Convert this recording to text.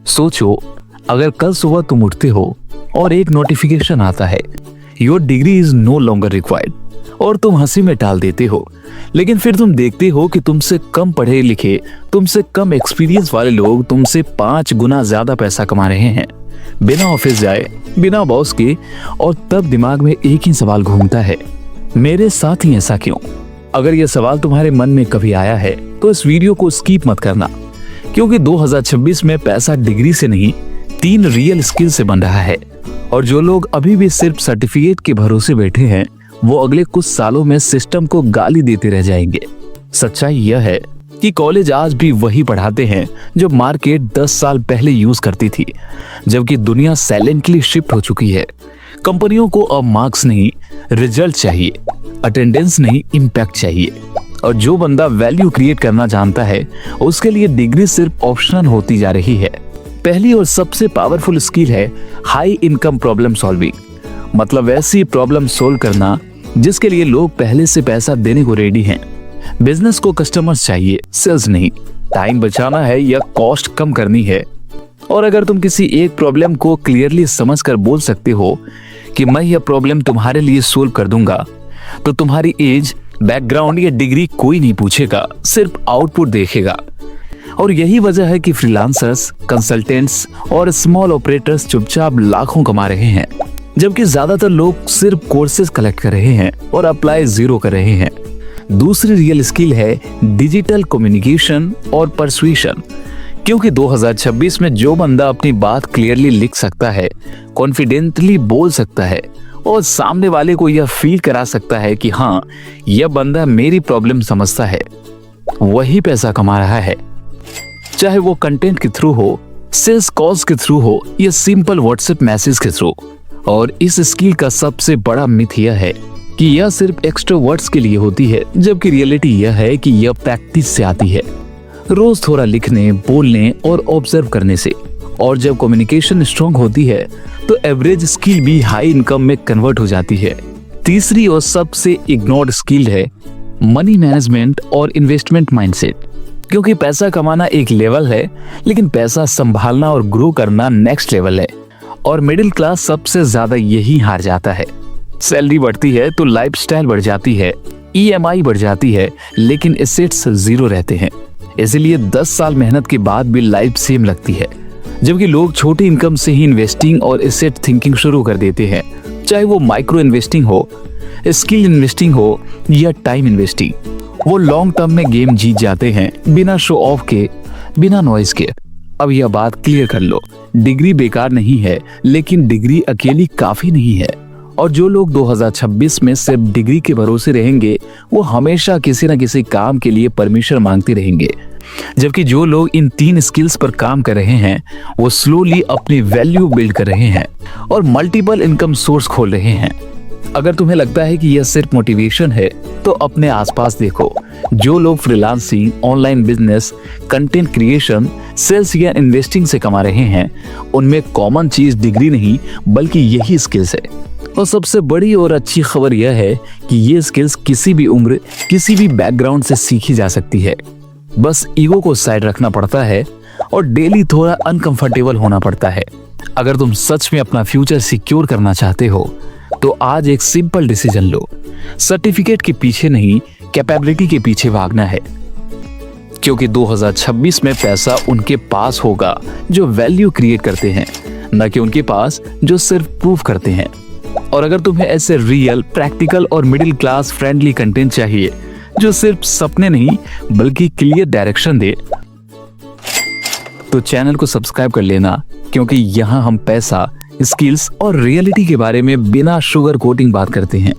सोचो, अगर कल सुबह तुम उठते हो और एक नोटिफिकेशन आता है, your degree is no longer required, और तुम हंसी में टाल देते हो, लेकिन फिर तुम देखते हो कि तुमसे कम पढ़े लिखे, तुमसे कम एक्सपीरियंस वाले लोग तुमसे 5 गुना ज्यादा पैसा कमा रहे हैं, बिना ऑफिस जाए, बिना बॉस के। और तब दिमाग में एक ही सवाल घूमता है, मेरे साथ ही ऐसा क्यों? अगर यह सवाल तुम्हारे मन में कभी आया है तो इस वीडियो को स्किप मत करना, क्योंकि 2026 में पैसा डिग्री से नहीं, 3 रियल स्किल से बन रहा है। और जो लोग अभी भी सिर्फ सर्टिफिकेट के भरोसे बैठे हैं, वो अगले कुछ सालों में सिस्टम को गाली देते रह जाएंगे। सच्चाई यह है कि कॉलेज आज भी वही पढ़ाते हैं जो मार्केट 10 साल पहले यूज करती थी, जबकि दुनिया साइलेंटली शिफ्ट हो चुकी है। कंपनियों को अब मार्क्स नहीं, रिजल्ट चाहिए, अटेंडेंस नहीं, इम्पैक्ट चाहिए। और जो बंदा वैल्यू क्रिएट करना जानता है, उसके लिए डिग्री सिर्फ ऑप्शनल होती जा रही है। पहली और सबसे पावरफुल स्किल है हाई इनकम प्रॉब्लम सॉल्विंग, मतलब ऐसी प्रॉब्लम सोल्व करना जिसके लिए लोग पहले से पैसा देने को रेडी हैं। बिजनेस को कस्टमर्स चाहिए, सेल्स नहीं। टाइम बचाना है या कॉस्ट कम करनी है। और अगर तुम किसी एक प्रॉब्लम को क्लियरली समझकर बोल सकते हो कि मैं यह प्रॉब्लम तुम्हारे लिए सोल्व कर दूंगा, तो तुम्हारी एज, बैकग्राउंड या डिग्री कोई नहीं पूछेगा, सिर्फ आउटपुट देखेगा। और यही वजह है कि फ्रीलांसर्स, कंसल्टेंट्स और स्मॉल ऑपरेटर्स चुपचाप लाखों कमा रहे हैं, जबकि ज्यादातर लोग सिर्फ कोर्सेज कलेक्ट कर रहे हैं और अप्लाई जीरो कर रहे हैं। दूसरी रियल स्किल है डिजिटल कम्युनिकेशन और परसुएशन, क्योंकि 2026 में जो बंदा अपनी बात क्लियरली लिख सकता है, कॉन्फिडेंटली बोल सकता है और सामने वाले को यह फील करा सकता है कि हाँ, यह बंदा मेरी प्रॉब्लम समझता है, वही पैसा कमा रहा है। चाहे वो कंटेंट के थ्रू हो, सेल्स कॉल्स के थ्रू हो या सिंपल व्हाट्सएप मैसेज के थ्रू। और इस स्किल का सबसे बड़ा मिथ यह है कि यह सिर्फ एक्सट्रोवर्ट्स के लिए होती है, जबकि रियलिटी यह है कि यह प्रैक्टिस से आती है, रोज थोड़ा लिखने, बोलने और ऑब्जर्व करने से। और जब कम्युनिकेशन स्ट्रांग होती है तो एवरेज स्किल भी हाई इनकम में कन्वर्ट हो जाती है। तीसरी और सबसे इग्नोर्ड स्किल है मनी मैनेजमेंट और इन्वेस्टमेंट माइंडसेट, क्योंकि पैसा कमाना एक लेवल है, लेकिन पैसा संभालना और ग्रो करना नेक्स्ट लेवल है। और मिडिल क्लास सबसे ज्यादा यही हार जाता है। सैलरी बढ़ती है तो लाइफस्टाइल बढ़ जाती है, EMI बढ़ जाती है, लेकिन एसेट्स जीरो रहते हैं। इसीलिए 10 साल मेहनत के बाद भी लाइफ सेम लगती है, जबकि लोग छोटी इनकम से ही इन्वेस्टिंग और एसेट थिंकिंग शुरू कर देते हैं, चाहे वो माइक्रो इन्वेस्टिंग हो, स्किल इन्वेस्टिंग हो या टाइम इन्वेस्टिंग। वो लॉन्ग टर्म में गेम जीत जाते हैं, बिना शो ऑफ के, बिना नॉइज के। अब यह बात क्लियर कर लो, डिग्री बेकार नहीं है, लेकिन डिग्री अकेली काफी नहीं है। और जो लोग 2026 में सिर्फ डिग्री के भरोसे रहेंगे, वो हमेशा किसी न किसी काम के लिए परमिशन मांगते रहेंगे। जबकि जो लोग इन 3 स्किल्स पर काम कर रहे हैं, वो स्लोली अपनी वैल्यू बिल्ड कर रहे हैं और मल्टीपल इनकम सोर्स खोल रहे हैं। अगर तुम्हें लगता है कि यह सिर्फ मोटिवेशन है, तो अपने आसपास देखो। जो लोग freelancing, online business, content creation, sales या इन्वेस्टिंग से कमा रहे हैं, उनमें कॉमन चीज डिग्री नहीं, बल्कि यही स्किल्स है। और सबसे बड़ी और अच्छी खबर यह है कि ये स्किल्स किसी भी उम्र, किसी भी बैकग्राउंड से सीखी जा सकती है। बस ईगो को साइड रखना पड़ता है और डेली थोड़ा अनकंफर्टेबल होना पड़ता है। अगर तुम सच में अपना फ्यूचर सिक्योर करना चाहते हो, तो आज एक सिंपल डिसीजन लो। सर्टिफिकेट के पीछे नहीं, कैपेबिलिटी के पीछे भागना है, क्योंकि 2026 में पैसा उनके पास होगा जो वैल्यू क्रिएट करते हैं, न कि उनके पास जो सिर्फ प्रूफ करते हैं। और अगर तुम्हें ऐसे रियल, प्रैक्टिकल और मिडिल क्लास फ्रेंडली कंटेंट चाहिए जो सिर्फ सपने नहीं बल्कि क्लियर डायरेक्शन दे, तो चैनल को सब्सक्राइब कर लेना, क्योंकि यहाँ हम पैसा, स्किल्स और रियलिटी के बारे में बिना शुगर कोटिंग बात करते हैं।